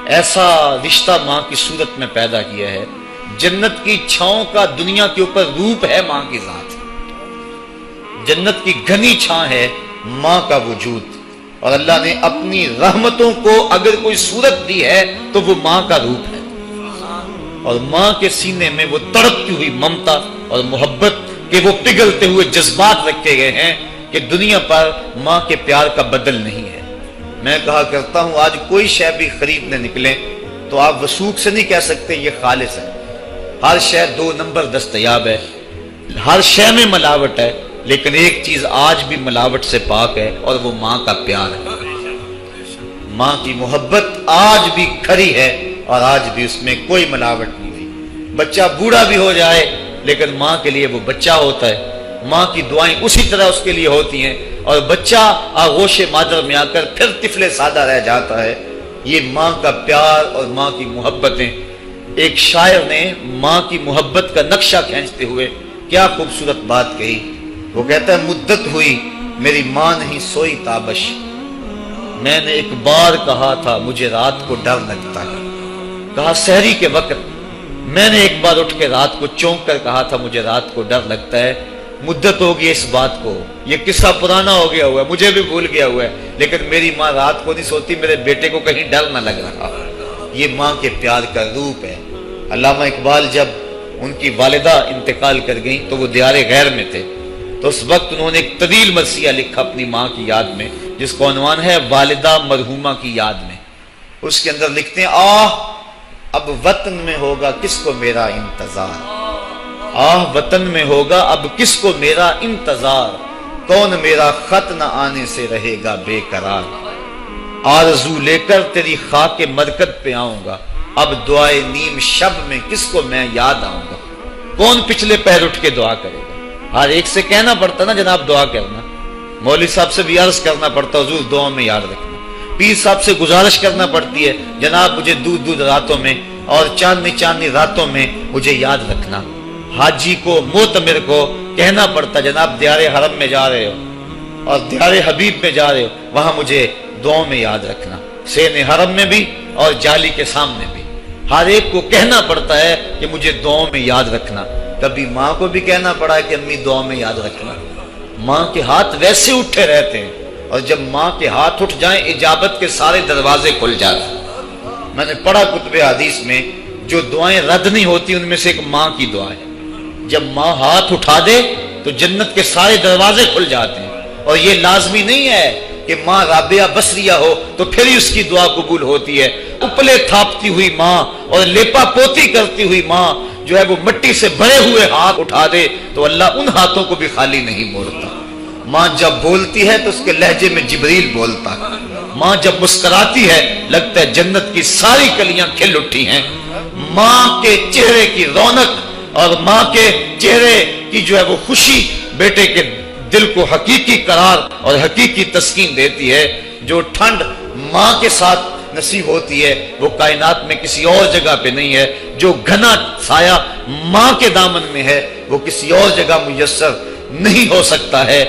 ایسا رشتہ ماں کی صورت میں پیدا کیا ہے، جنت کی چھاؤں کا دنیا کے اوپر روپ ہے ماں کی ذات، جنت کی گھنی چھاں ہے ماں کا وجود، اور اللہ نے اپنی رحمتوں کو اگر کوئی صورت دی ہے تو وہ ماں کا روپ ہے، اور ماں کے سینے میں وہ تڑپتی ہوئی ممتا اور محبت کے وہ پگھلتے ہوئے جذبات رکھے گئے ہیں کہ دنیا پر ماں کے پیار کا بدل نہیں ہے۔ میں کہا کرتا ہوں آج کوئی شے بھی خریدنے نکلیں تو آپ وثوق سے نہیں کہہ سکتے یہ خالص ہے، ہر شے 2 نمبر دستیاب ہے، ہر شے میں ملاوٹ ہے، لیکن ایک چیز آج بھی ملاوٹ سے پاک ہے اور وہ ماں کا پیار ہے۔ ماں کی محبت آج بھی کھری ہے اور آج بھی اس میں کوئی ملاوٹ نہیں ہوئی۔ بچہ بوڑھا بھی ہو جائے لیکن ماں کے لیے وہ بچہ ہوتا ہے، ماں کی دعائیں اسی طرح اس کے لیے ہوتی ہیں، اور بچہ آغوش مادر میں آ کر پھر طفل سادہ رہ جاتا ہے۔ یہ ماں کا پیار اور ماں کی محبتیں۔ ایک شاعر نے ماں کی محبت کا نقشہ کھینچتے ہوئے کیا خوبصورت بات کہی، وہ کہتا ہے مدت ہوئی میری ماں نہیں سوئی تابش، میں نے ایک بار کہا تھا مجھے رات کو ڈر لگتا ہے، کہا سحری کے وقت میں نے ایک بار اٹھ کے رات کو چونک کر کہا تھا مجھے رات کو ڈر لگتا ہے۔ مدت ہوگی اس بات کو، یہ قصہ پرانا ہو گیا ہوا ہے، مجھے بھی بھول گیا ہوا ہے، لیکن میری ماں رات کو نہیں سوتی، میرے بیٹے کو کہیں ڈر نہ لگ رہا۔ یہ ماں کے پیار کا روپ ہے۔ علامہ اقبال جب ان کی والدہ انتقال کر گئیں تو وہ دیار غیر میں تھے، تو اس وقت انہوں نے ایک طویل مرثیہ لکھا اپنی ماں کی یاد میں، جس کا عنوان ہے والدہ مرحومہ کی یاد میں۔ اس کے اندر لکھتے ہیں آہ اب وطن میں ہوگا کس کو میرا انتظار، آہ وطن میں ہوگا اب کس کو میرا انتظار، کون میرا خط نہ آنے سے رہے گا بے قرار، آرزو لے کر تیری خاک مرکد پہ آؤں گا، اب دعائے نیم شب میں کس کو میں یاد آؤں گا، کون پچھلے پہر اٹھ کے دعا کرے گا۔ ہر ایک سے کہنا پڑتا نا جناب دعا کرنا، مولوی صاحب سے بھی عرض کرنا پڑتا حضور دعا میں یاد رکھنا، پیر صاحب سے گزارش کرنا پڑتی ہے جناب مجھے دودھ راتوں میں اور چاندنی راتوں میں مجھے یاد رکھنا، حاجی کو معتمر کو کہنا پڑتا جناب دیار حرم میں جا رہے ہو اور دیار حبیب میں جا رہے ہو وہاں مجھے دعاؤں میں یاد رکھنا، سین حرم میں بھی اور جالی کے سامنے بھی ہر ایک کو کہنا پڑتا ہے کہ مجھے دعاؤں میں یاد رکھنا۔ کبھی ماں کو بھی کہنا پڑا ہے کہ امی دعاؤں میں یاد رکھنا۔ ماں کے ہاتھ ویسے اٹھے رہتے ہیں، اور جب ماں کے ہاتھ اٹھ جائیں اجابت کے سارے دروازے کھل جاتے ہیں۔ میں نے پڑھا کتب حدیث میں جو دعائیں رد نہیں ہوتی ان میں سے ایک ماں کی دعا ہے، جب ماں ہاتھ اٹھا دے تو جنت کے سارے دروازے کھل جاتے ہیں، اور یہ لازمی نہیں ہے کہ ماں رابعہ بصریہ ہو تو پھر ہی اس کی دعا قبول ہوتی ہے۔ اپلے تھاپتی ہوئی ماں اور لیپا پوتی کرتی ہوئی ماں جو ہے وہ مٹی سے بھرے ہوئے ہاتھ اٹھا دے تو اللہ ان ہاتھوں کو بھی خالی نہیں موڑتا۔ ماں جب بولتی ہے تو اس کے لہجے میں جبریل بولتا ہے، ماں جب مسکراتی ہے لگتا ہے جنت کی ساری کلیاں کھل اٹھی ہیں۔ ماں کے چہرے کی رونق اور ماں کے چہرے کی جو ہے وہ خوشی بیٹے کے دل کو حقیقی قرار اور حقیقی تسکین دیتی ہے۔ جو ٹھنڈ ماں کے ساتھ نصیب ہوتی ہے وہ کائنات میں کسی اور جگہ پہ نہیں ہے، جو گھنا سایہ ماں کے دامن میں ہے وہ کسی اور جگہ میسر نہیں ہو سکتا ہے۔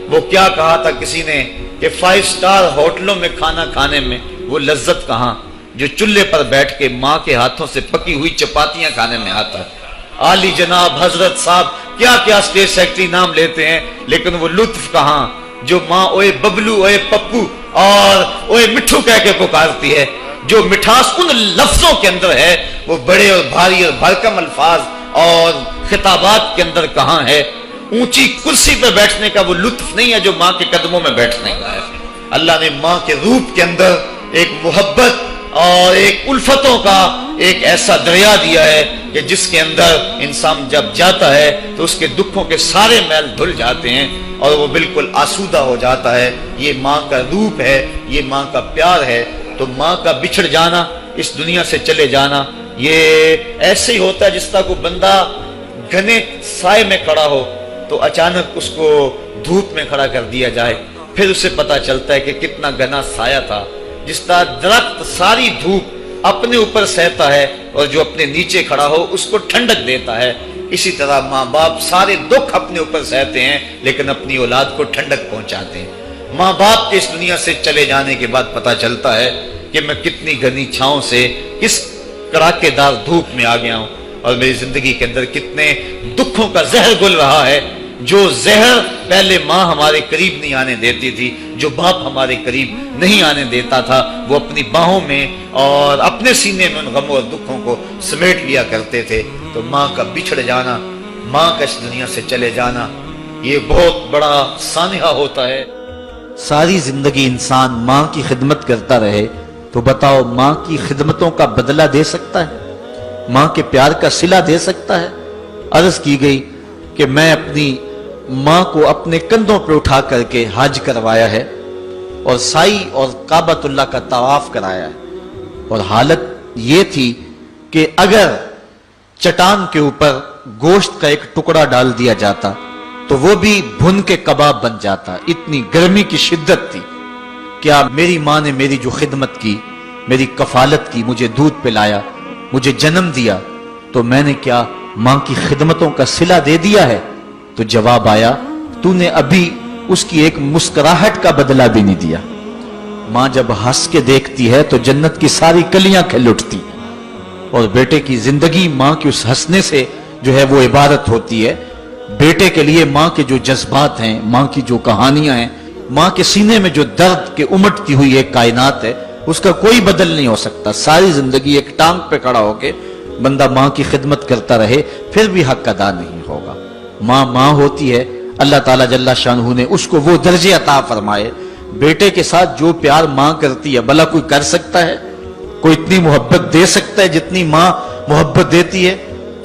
وہ کیا کہا تھا کسی نے کہ 5 سٹار ہوٹلوں میں کھانا کھانے میں وہ لذت کہاں جو چولہے پر بیٹھ کے ماں کے ہاتھوں سے پکی ہوئی چپاتیاں کھانے میں آتا ہے۔ عالی جناب حضرت صاحب کیا کیا اسٹیٹ سیکرٹری نام لیتے ہیں، لیکن وہ لطف کہاں جو ماں اوئے ببلو اوئے پپو اور اوئے مٹھو کہہ کے پکارتی ہے۔ جو مٹھاس ان لفظوں کے اندر ہے وہ بڑے اور بھاری اور بھرکم الفاظ اور خطابات کے اندر کہاں ہے۔ اونچی کرسی پہ بیٹھنے کا وہ لطف نہیں ہے جو ماں کے قدموں میں بیٹھنے کا ہے۔ اللہ نے ماں کے روپ کے اندر ایک محبت اور ایک الفتوں کا ایک ایسا دریا دیا ہے کہ جس کے اندر انسان جب جاتا ہے تو اس کے دکھوں کے سارے میل دھل جاتے ہیں اور وہ بالکل آسودہ ہو جاتا ہے۔ یہ ماں کا روپ ہے، یہ ماں کا پیار ہے۔ تو ماں کا بچھڑ جانا، اس دنیا سے چلے جانا، یہ ایسے ہی ہوتا ہے جس طرح کوئی بندہ گھنے سائے میں کھڑا ہو تو اچانک اس کو دھوپ میں کھڑا کر دیا جائے، پھر اسے پتا چلتا ہے کہ کتنا گھنا سایہ تھا۔ جس طرح درخت ساری دھوپ اپنے اوپر سہتا ہے اور جو اپنے نیچے کھڑا ہو اس کو ٹھنڈک دیتا ہے، اسی طرح ماں باپ سارے دکھ اپنے اوپر سہتے ہیں لیکن اپنی اولاد کو ٹھنڈک پہنچاتے ہیں۔ ماں باپ کے اس دنیا سے چلے جانے کے بعد پتا چلتا ہے کہ میں کتنی گھنی چھاؤں سے کس کڑاکے دار دھوپ میں آ گیا ہوں، اور میری زندگی کے اندر کتنے دکھوں کا زہر گل رہا ہے، جو زہر پہلے ماں ہمارے قریب نہیں آنے دیتی تھی، جو باپ ہمارے قریب نہیں آنے دیتا تھا، وہ اپنی باہوں میں اور اپنے سینے میں ان غموں اور دکھوں کو سمیٹ لیا کرتے تھے۔ تو ماں کا بچھڑ جانا، ماں کا اس دنیا سے چلے جانا، یہ بہت بڑا سانحہ ہوتا ہے۔ ساری زندگی انسان ماں کی خدمت کرتا رہے تو بتاؤ ماں کی خدمتوں کا بدلہ دے سکتا ہے؟ ماں کے پیار کا صلہ دے سکتا ہے؟ عرض کی گئی کہ میں اپنی ماں کو اپنے کندھوں پہ اٹھا کر کے حج کروایا ہے اور سائی اور کعبۃ اللہ کا طواف کرایا ہے، اور حالت یہ تھی کہ اگر چٹان کے اوپر گوشت کا ایک ٹکڑا ڈال دیا جاتا تو وہ بھی بھن کے کباب بن جاتا، اتنی گرمی کی شدت تھی۔ کیا میری ماں نے میری جو خدمت کی، میری کفالت کی، مجھے دودھ پلایا، مجھے جنم دیا، تو میں نے کیا ماں کی خدمتوں کا صلہ دے دیا ہے؟ تو جواب آیا، تو نے ابھی اس کی ایک مسکراہٹ کا بدلہ بھی نہیں دیا۔ ماں جب ہنس کے دیکھتی ہے تو جنت کی ساری کلیاں کھل اٹھتی، اور بیٹے کی زندگی ماں کی اس ہنسنے سے جو ہے وہ عبادت ہوتی ہے۔ بیٹے کے لیے ماں کے جو جذبات ہیں، ماں کی جو کہانیاں ہیں، ماں کے سینے میں جو درد کے امٹتی ہوئی ایک کائنات ہے، اس کا کوئی بدل نہیں ہو سکتا۔ ساری زندگی ایک ٹانگ پہ کھڑا ہو کے بندہ ماں کی خدمت کرتا رہے پھر بھی حق ادا نہیں ہوگا۔ ماں ماں ہوتی ہے، اللہ تعالیٰ جل شانہ نے اس کو وہ درجے عطا فرمائے۔ بیٹے کے ساتھ جو پیار ماں کرتی ہے بھلا کوئی کر سکتا ہے؟ کوئی اتنی محبت دے سکتا ہے جتنی ماں محبت دیتی ہے؟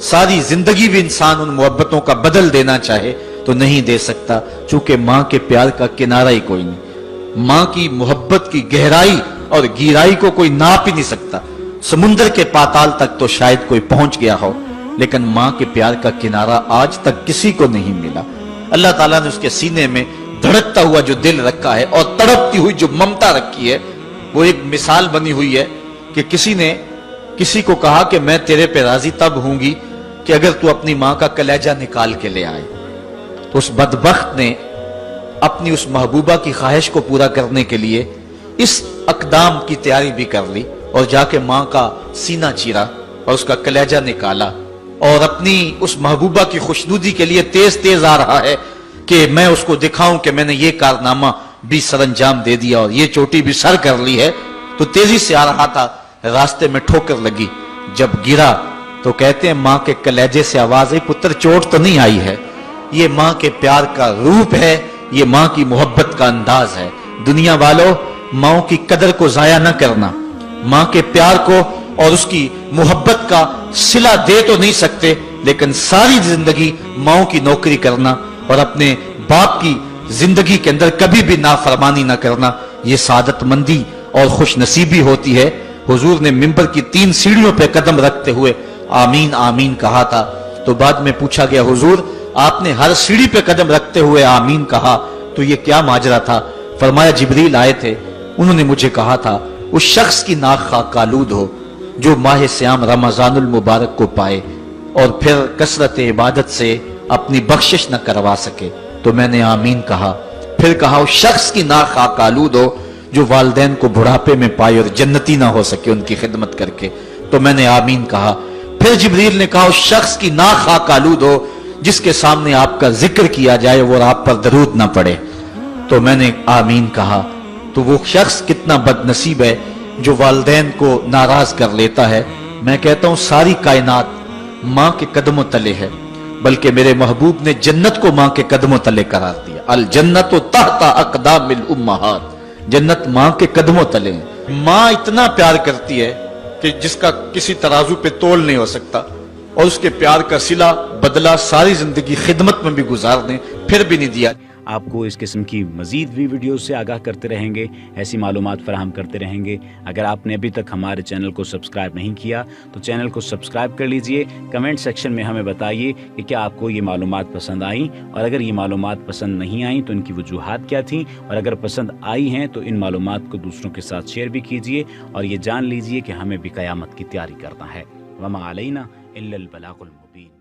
ساری زندگی بھی انسان ان محبتوں کا بدل دینا چاہے تو نہیں دے سکتا، چونکہ ماں کے پیار کا کنارہ ہی کوئی نہیں۔ ماں کی محبت کی گہرائی اور گہرائی کو کوئی ناپ ہی نہیں سکتا۔ سمندر کے پاتال تک تو شاید کوئی پہنچ گیا ہو، لیکن ماں کے پیار کا کنارہ آج تک کسی کو نہیں ملا۔ اللہ تعالیٰ نے اس کے سینے میں دھڑکتا ہوا جو دل رکھا ہے اور تڑپتی ہوئی جو ممتا رکھی ہے، وہ ایک مثال بنی ہوئی ہے کہ کسی نے کسی کو کہا کہ میں تیرے پہ راضی تب ہوں گی کہ اگر تو اپنی ماں کا کلیجہ نکال کے لے آئے۔ تو اس بدبخت نے اپنی اس محبوبہ کی خواہش کو پورا کرنے کے لیے اس اقدام کی تیاری بھی کر لی، اور جا کے ماں کا سینہ چیرا اور اس کا کلیجہ نکالا، اور اپنی اس محبوبہ کی خوشنودی کے لیے تیز تیز آ رہا ہے کہ میں اس کو دکھاؤں کہ میں نے یہ کارنامہ بھی سر انجام دے دیا اور یہ چوٹی بھی سر کر لی ہے۔ تو تیزی سے آ رہا تھا، راستے میں ٹھوکر لگی، جب گرا تو کہتے ہیں ماں کے کلیجے سے آواز آئی، پتر چوٹ تو نہیں آئی ہے؟ یہ ماں کے پیار کا روپ ہے، یہ ماں کی محبت کا انداز ہے۔ دنیا والوں، ماں کی قدر کو ضائع نہ کرنا، ماں کے پیار کو اور اس کی محبت کا صلہ دے تو نہیں سکتے، لیکن ساری زندگی ماں کی نوکری کرنا اور اپنے باپ کی زندگی کے اندر کبھی بھی نافرمانی نہ کرنا، یہ سعادت مندی اور خوش نصیبی ہوتی ہے۔ حضور نے منبر کی 3 سیڑھیوں پہ قدم رکھتے ہوئے آمین آمین کہا تھا، تو بعد میں پوچھا گیا حضور آپ نے ہر سیڑھی پہ قدم رکھتے ہوئے آمین کہا تو یہ کیا ماجرا تھا؟ فرمایا جبریل آئے تھے، انہوں نے مجھے کہا تھا اس شخص کی ناک خاک آلود ہو جو ماہ سیام رمضان المبارک کو پائے اور پھر کثرت عبادت سے اپنی بخشش نہ کروا سکے، تو میں نے آمین کہا۔ پھر کہا اس شخص کی ناک خاک آلود ہو جو والدین کو بڑھاپے میں پائے اور جنتی نہ ہو سکے ان کی خدمت کر کے، تو میں نے آمین کہا۔ پھر جبریل نے کہا اس شخص کی ناک خاک آلود ہو جس کے سامنے آپ کا ذکر کیا جائے اور آپ پر درود نہ پڑے، تو میں نے آمین کہا۔ تو وہ شخص کتنا بد نصیب ہے جو والدین کو ناراض کر لیتا ہے۔ میں کہتا ہوں ساری کائنات ماں کے قدموں تلے ہے، بلکہ میرے محبوب نے جنت کو ماں کے قدموں تلے قرار دیا۔ الجنت تحت اقدام الامہات، جنت ماں کے قدموں تلے ہیں۔ ماں اتنا پیار کرتی ہے کہ جس کا کسی ترازو پہ تول نہیں ہو سکتا، اور اس کے پیار کا صلہ بدلہ ساری زندگی خدمت میں بھی گزار دیں پھر بھی نہیں دیا۔ آپ کو اس قسم کی مزید بھی ویڈیوز سے آگاہ کرتے رہیں گے، ایسی معلومات فراہم کرتے رہیں گے۔ اگر آپ نے ابھی تک ہمارے چینل کو سبسکرائب نہیں کیا تو چینل کو سبسکرائب کر لیجئے۔ کمنٹ سیکشن میں ہمیں بتائیے کہ کیا آپ کو یہ معلومات پسند آئیں، اور اگر یہ معلومات پسند نہیں آئیں تو ان کی وجوہات کیا تھیں، اور اگر پسند آئی ہیں تو ان معلومات کو دوسروں کے ساتھ شیئر بھی کیجئے، اور یہ جان لیجئے کہ ہمیں بھی قیامت کی تیاری کرنا ہے۔ وما علینا الا البلاغ المبین۔